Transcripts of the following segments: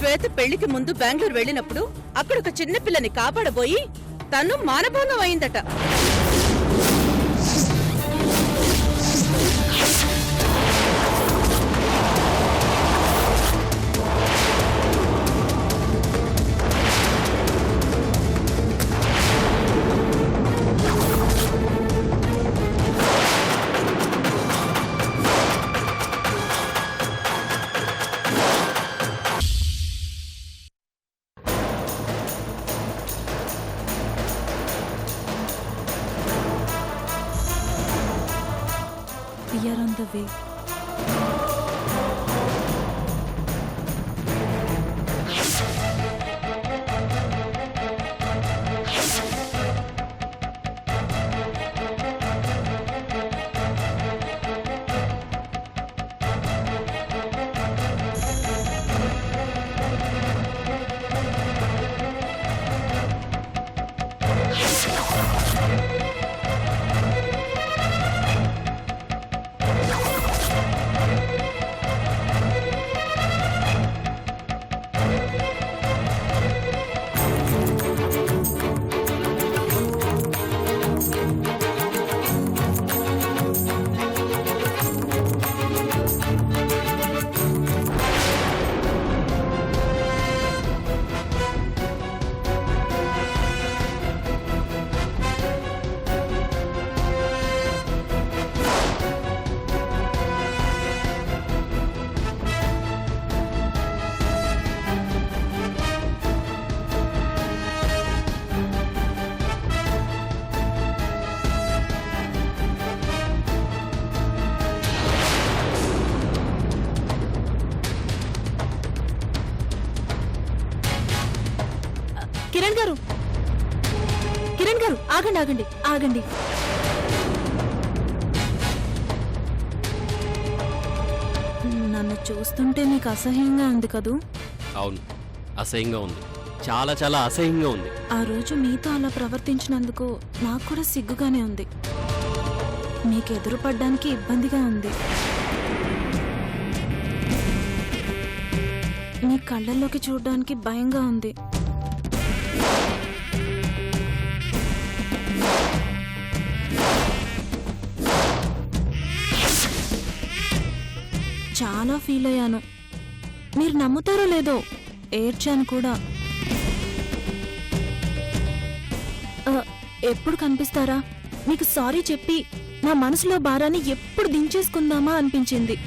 శ్వేత పెళ్లికి ముందు బెంగళూరు వెళ్ళినప్పుడు అక్కడ ఒక చిన్న పిల్లని కాపాడబోయి తను మానభంగం అయిందట. We are on the way. Kiran గారు ఆగండి ఆగండి ఆగండి. నన్ను చూస్తుంటే మీకు అసహ్యంగా ఉంది కదూ? అవును, అసహ్యంగా ఉంది. చాలా చాలా అసహ్యంగా ఉంది. ఆ రోజు మీతో అలా ప్రవర్తించినందుకు నాకు కూడా సిగ్గుగానే ఉంది. మీకు ఎదురుపడ్డానికి ఇబ్బందిగా ఉంది. మీ కళ్ళల్లోకి చూడడానికి భయంగా ఉంది. చాలా ఫీల్ అయ్యాను. మీరు నమ్ముతారో లేదో, ఏడ్చాను కూడా. ఎప్పుడు కనిపిస్తారా? మీకు సారీ చెప్పి నా మనసులో భారాన్ని ఎప్పుడు దించేసుకుందామా అనిపించింది.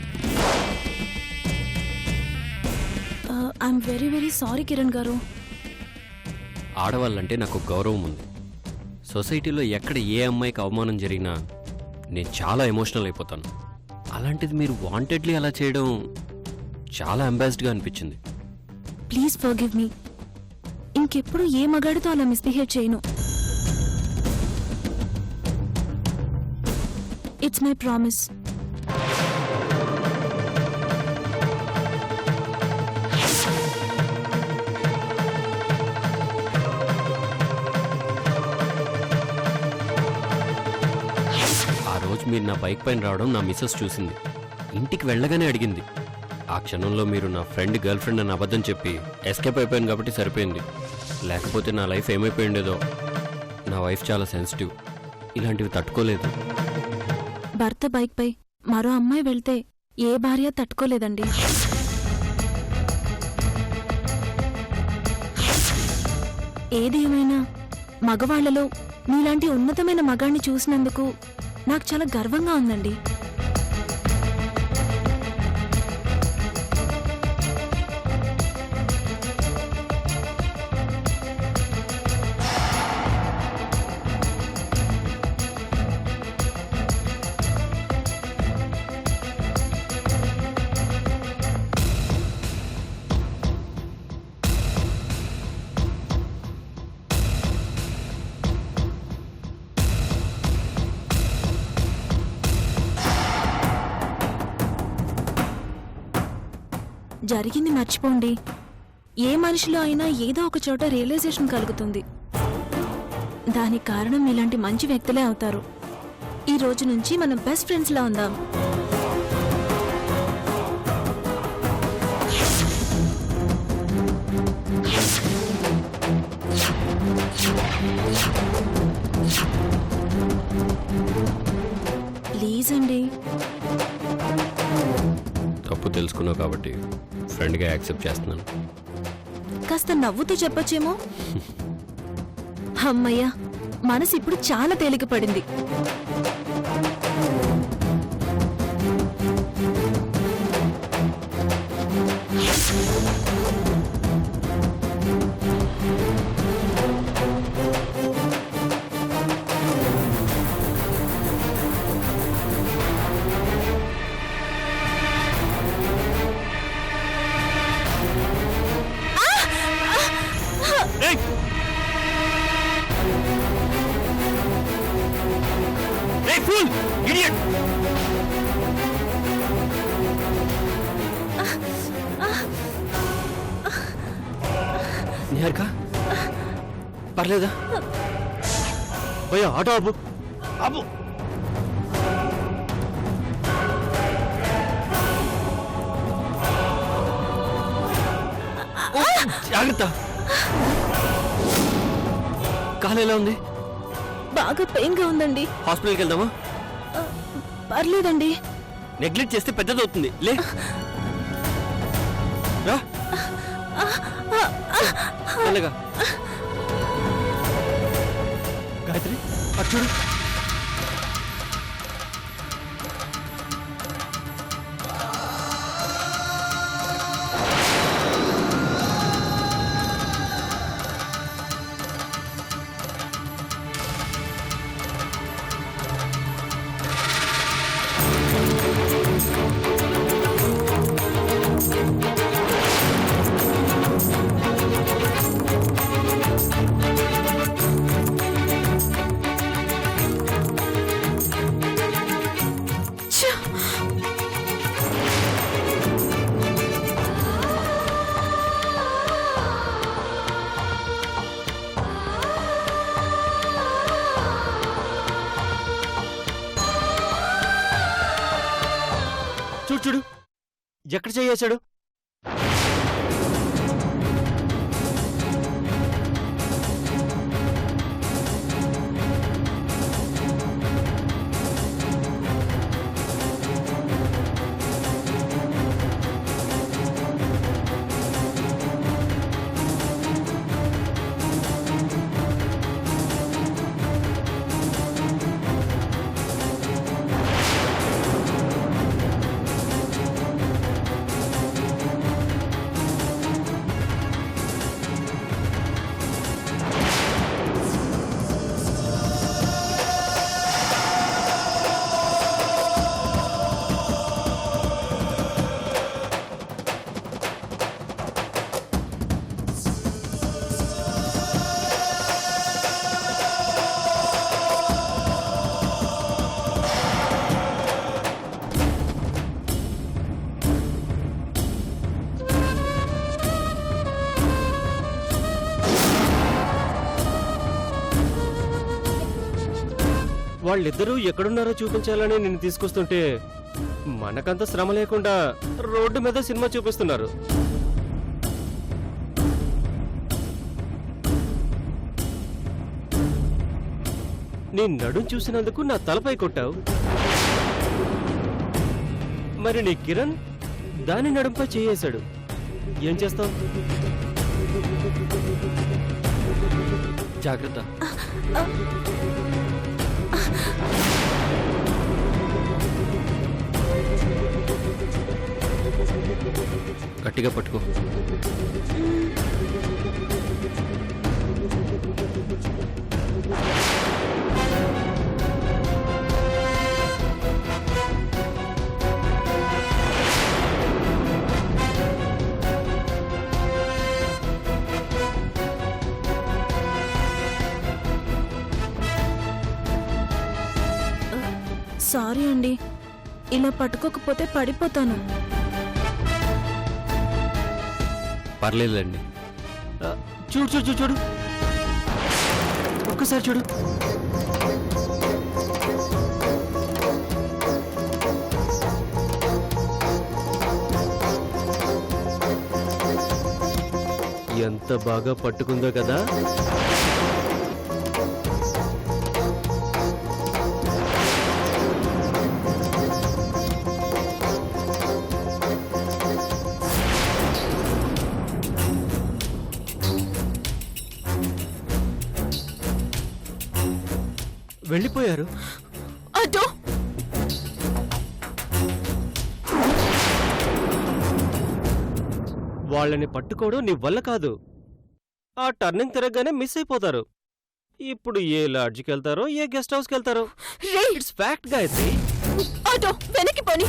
I'm very very sorry Kiran గారు. ఆడవాళ్ళంటే నాకు గౌరవం ఉంది. సొసైటీలో ఎక్కడ ఏ అమ్మాయికి అవమానం జరిగినా నేను చాలా ఎమోషనల్ అయిపోతాను. అలాంటిది మీరు వాంటెడ్లీ అలా చేయడం చాలా ఎంబారెస్డ్గా అనిపించింది. Please forgive me. ఇంకెప్పుడు ఏ మగాడితో అలా మిస్బిహేవ్ చేయను. It's my promise. మీరు నా బైక్ పైన రావడం నా మిస్సెస్ చూసింది. ఇంటికి వెళ్ళగానే అడిగింది. ఆ క్షణంలో మీరు నా ఫ్రెండ్ గర్ల్ ఫ్రెండ్ అని అబద్ధం చెప్పి ఎస్కేప్ అయిపోయాను కాబట్టి సరిపోయింది. లేకపోతే నా లైఫ్ ఏమైపోయిండేదో. నా వైఫ్ చాలా సెన్సిటివ్, ఇలాంటివి తట్టుకోలేదు. భర్త బైక్ పై మరో అమ్మాయి వెళ్తే ఏ భార్య తట్టుకోలేదండి. ఏది ఏమైనా మగవాళ్లలో మీలాంటి ఉన్నతమైన మగాణ్ణి చూసినందుకు నాకు చాలా గర్వంగా ఉందండి. జరిగింది మర్చిపోండి. ఏ మనిషిలో అయినా ఏదో ఒక చోట రియలైజేషన్ కలుగుతుంది. దానికి కారణం ఇలాంటి మంచి వ్యక్తులే అవుతారు. ఈ రోజు నుంచి మనం బెస్ట్ ఫ్రెండ్స్ లా ఉందాం. ఎక్కువ తెలుసుకున్నావు కాబట్టి ఫ్రెండ్గా యాక్సెప్ట్ చేస్తున్నాను. కాస్త నవ్వుతూ చెప్పొచ్చేమో. అమ్మయ్యా, మనసు ఇప్పుడు చాలా తేలిక పడింది. నిహారిక పర్లేదా? భయ్యా ఆటో ఆపు ఆపు. ఓ, జాగ్రత్త. కాలు ఎలా ఉంది? బాగా పెయిన్ గా ఉందండి. హాస్పిటల్కి వెళ్దామా? పర్లేదండి. నెగ్లెక్ట్ చేస్తే పెద్దదవుతుంది. లే రా మెల్లగా. గాయత్రి అటు చూడు. చూడు చూడు ఎక్కడ చేయేశాడు. వాళ్ళిద్దరూ ఎక్కడున్నారో చూపించాలని నిన్ను తీసుకొస్తుంటే మనకంత శ్రమ లేకుండా రోడ్డు మీద సినిమా చూపిస్తున్నారు. నీ నడుం చూసినందుకు నా తలపై కొట్టావు. మరి నీ కిరణ్ దాని నడుంపై చేయేశాడు. ఏం చేస్తావు? జాగ్రత్త. గట్టిగా పట్టుకో. సారీ అండి, ఇలా పట్టుకోకపోతే పడిపోతాను. పర్లేదులేండి. చూడు చూడు చూడు చూడు ఒక్కసారి చూడు. ఎంత బాగా పట్టుకుందో కదా. వెళ్ళిపోయారు. అటో వాళ్ళని పట్టుకోవడం నీ వల్ల కాదు. ఆ టర్నింగ్ తిరగగానే మిస్ అయిపోతారు. ఇప్పుడు ఏ లాడ్జ్కి వెళ్తారో ఏ గెస్ట్ హౌస్కి వెళ్తారో. It's fact Gayatri. అటో వెనక్కి పోని.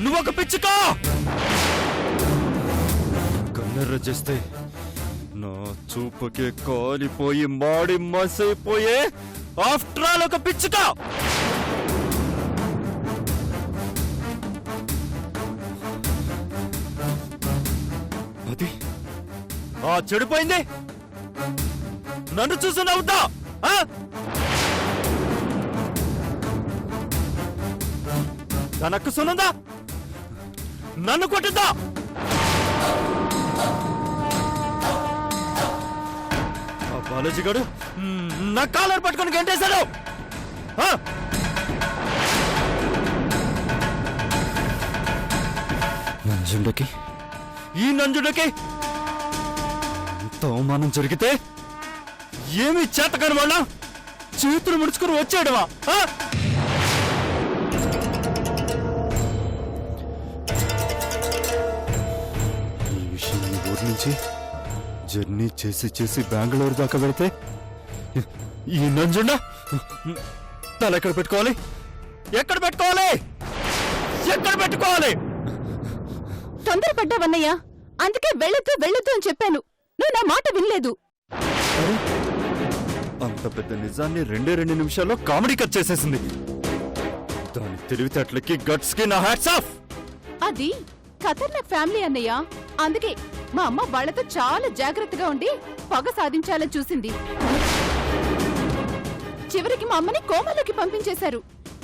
నువ్వొక పిచ్చుక! కన్నెర్ర చేస్తే నా చూపుకే కాలిపోయి మాడి మసైపోయే ఆఫ్టర్ ఆల్ ఒక పిచ్చుక! అది ఆ చెడిపోయింది నన్ను చూసి నవ్వుతా! తనకు సునందా నన్ను కొట్టుద్దా? ఆ బాలాజీ గారు నా కాలర్ పట్టుకొని గంటేశాడు. నంజుండకి ఈ నంజుండకి ఎంత అవమానం జరిగితే ఏమి చేతకాని వాళ్ళ చేతులు ముడుచుకుని వచ్చాడవా? నుంచి జర్నీ చేసి చేసి బెంగళూరు దాకా వెళితే ఈ నంజుండ తల ఎక్కడ పెట్టుకోవాలి? ఎక్కడ పెట్టుకోవాలి? ఎక్కడ పెట్టుకోవాలి? తొందరపడ్డావన్నయ్యా, అందుకే వెళ్ళొద్దు వెళ్ళొద్దు అని చెప్పాను. నువ్వు నా మాట వినలేదు. అంత పెద్ద నిజాన్ని 2 నిమిషాల్లో కామెడీ కట్ చేసేసింది. దాని తెలివితేటలకి గట్స్ కి నా హ్యాట్స్ ఆఫ్. అది ఖతర్నాక్ ఫ్యామిలీ అన్నయ్య, అందుకే మా అమ్మ వాళ్ళతో చాలా జాగ్రత్తగా ఉండి పగ సాధించాలని చూసింది. చివరికి మా అమ్మని కోమలోకి పంపించేశారు.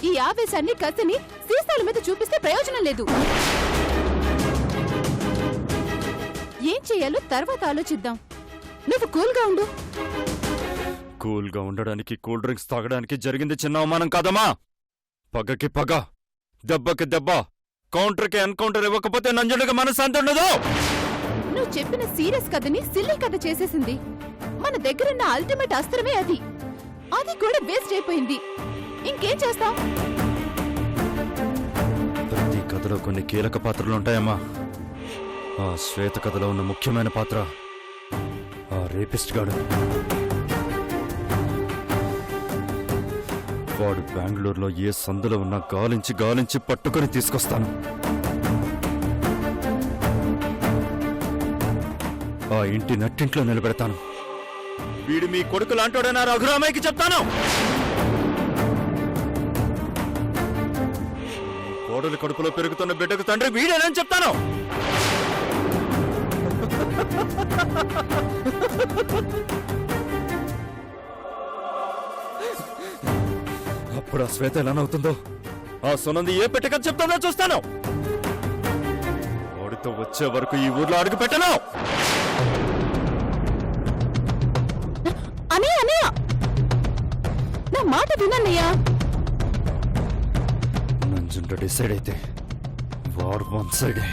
ఈ ఆవేశాన్ని కసిని సీసాల మీద చూపిస్తే ప్రయోజనం లేదు. ఏం చెయ్యాలో తర్వాత ఆలోచిద్దాం. నువ్వు కూల్గా ఉండు. కూల్గా ఉండడానికి కూల్ డ్రింక్స్ తాగడానికి జరిగింది చిన్న అవమానం కాదమ్మా. పగకి పగ, దెబ్బకి దెబ్బ, కౌంటర్కి ఎన్కౌంటర్ ఇవ్వకపోతే నంజుడికి మనశ్శాంతి ఉండదు. నువ్వు చెప్పిన సీరియస్ కథని సిల్లీ కథ చేసేసింది. మన దగ్గరున్న అల్టిమేట్ అస్త్రమే అది. అది కూడా వేస్ట్ అయిపోయింది. ఇంకేం చేస్తాం? ప్రతి కథలో కొన్ని కీలక పాత్రలుంటాయమ్మా. ఆ శ్వేత కథలో ఉన్న ముఖ్యమైన పాత్ర ఆ రేపిస్ట్ గాడు. వాడు బెంగళూరులో ఏ సందులో ఉన్నా గాలించి గాలించి పట్టుకొని తీసుకొస్తాను. ఆ ఇంటి నట్టింట్లో నిలబెడతాను. వీడు మీ కొడుకు లాంటోడైనా రఘురామయ్యకి చెప్తాను. కోడలి కడుపులో పెరుగుతున్న బిడ్డకు తండ్రి వీడేనని చెప్తాను. అప్పుడు ఆ శ్వేత ఎలానవుతుందో, ఆ సునంది ఏ పెట్టకని చెప్తుందో చూస్తాను. వాడితో వచ్చే వరకు ఈ ఊర్లో అడుగు పెట్టను. అన్నయ్య, నా మాట వినన్నయ్యా. నంజుండ డిసైడ్ అయితే వార్ వన్ సైడే.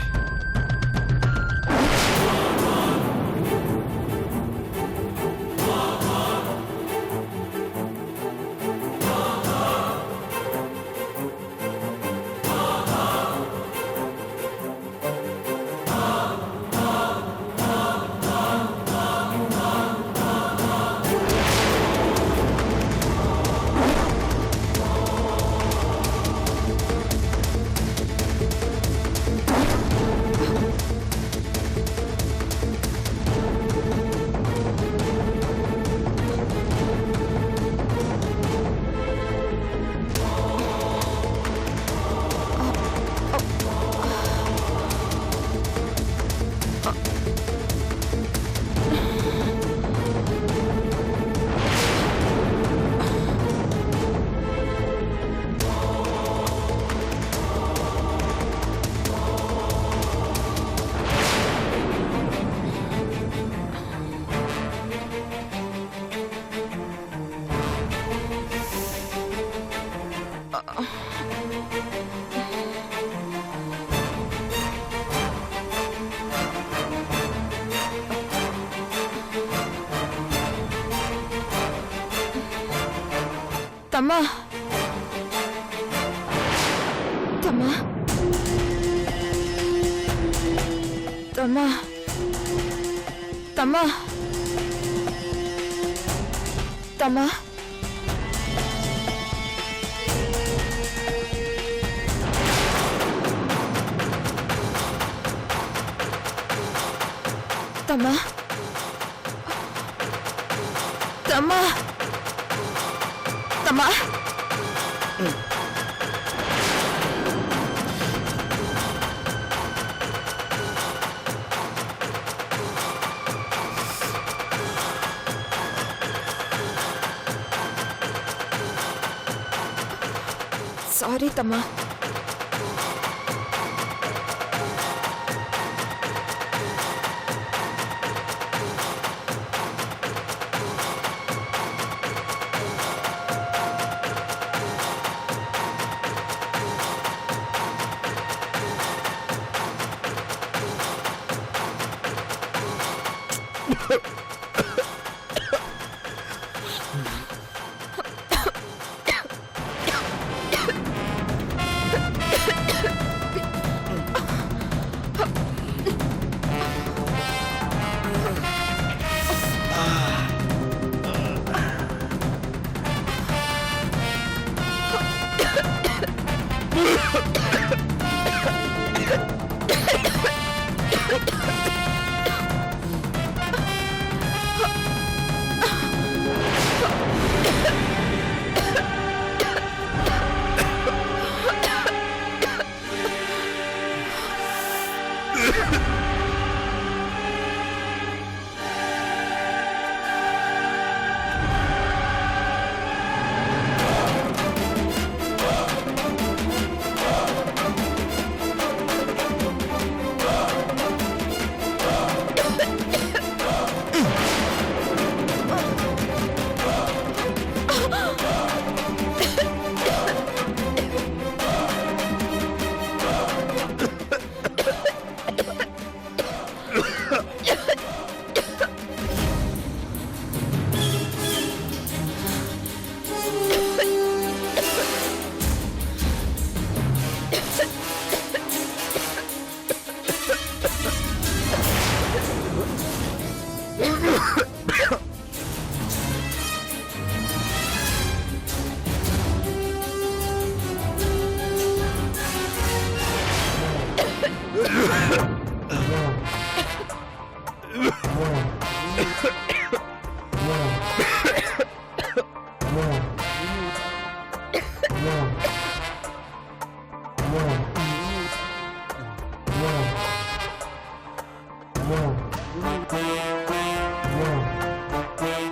తమ్మా, తమ్మా, తమ్మా, తమ్మా, తమ్మా, తమ్మా, తమ్మా, తమ్మా. సారీ తమ్మా.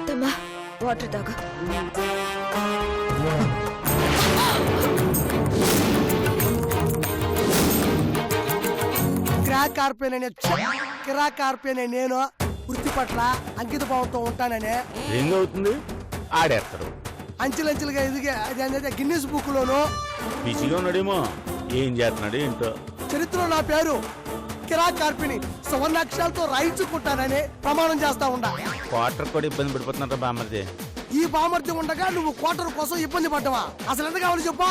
తమ్మా వాటర్ తాగు. కిరాక్ కార్పేనే నేను వృత్తి పట్ల అంకిత భావంతో ఉంటాననే ఏం అవుతుంది ఆడేస్తారు అంచెలంచెలుగా ఎదిగే అది అనేది గిన్నెస్ బుక్ లోను బిజీగా ఉన్నాడేమో ఏం చేస్తున్నాడు ఏంటో చరిత్రలో నా పేరు కిరాక్ కార్పిని సువర్ణాక్షరాలతో రాయించుకుంటానని ప్రమాణం చేస్తా ఉండా. క్వార్టర్ కూడా ఇబ్బంది పడిపోతున్నారా బామ్మది. ఈ బామర్తి ఉండగా నువ్వు క్వార్టర్ కోసం ఇబ్బంది పడ్డావా? అసలు ఎంత కావాలి చెప్పా?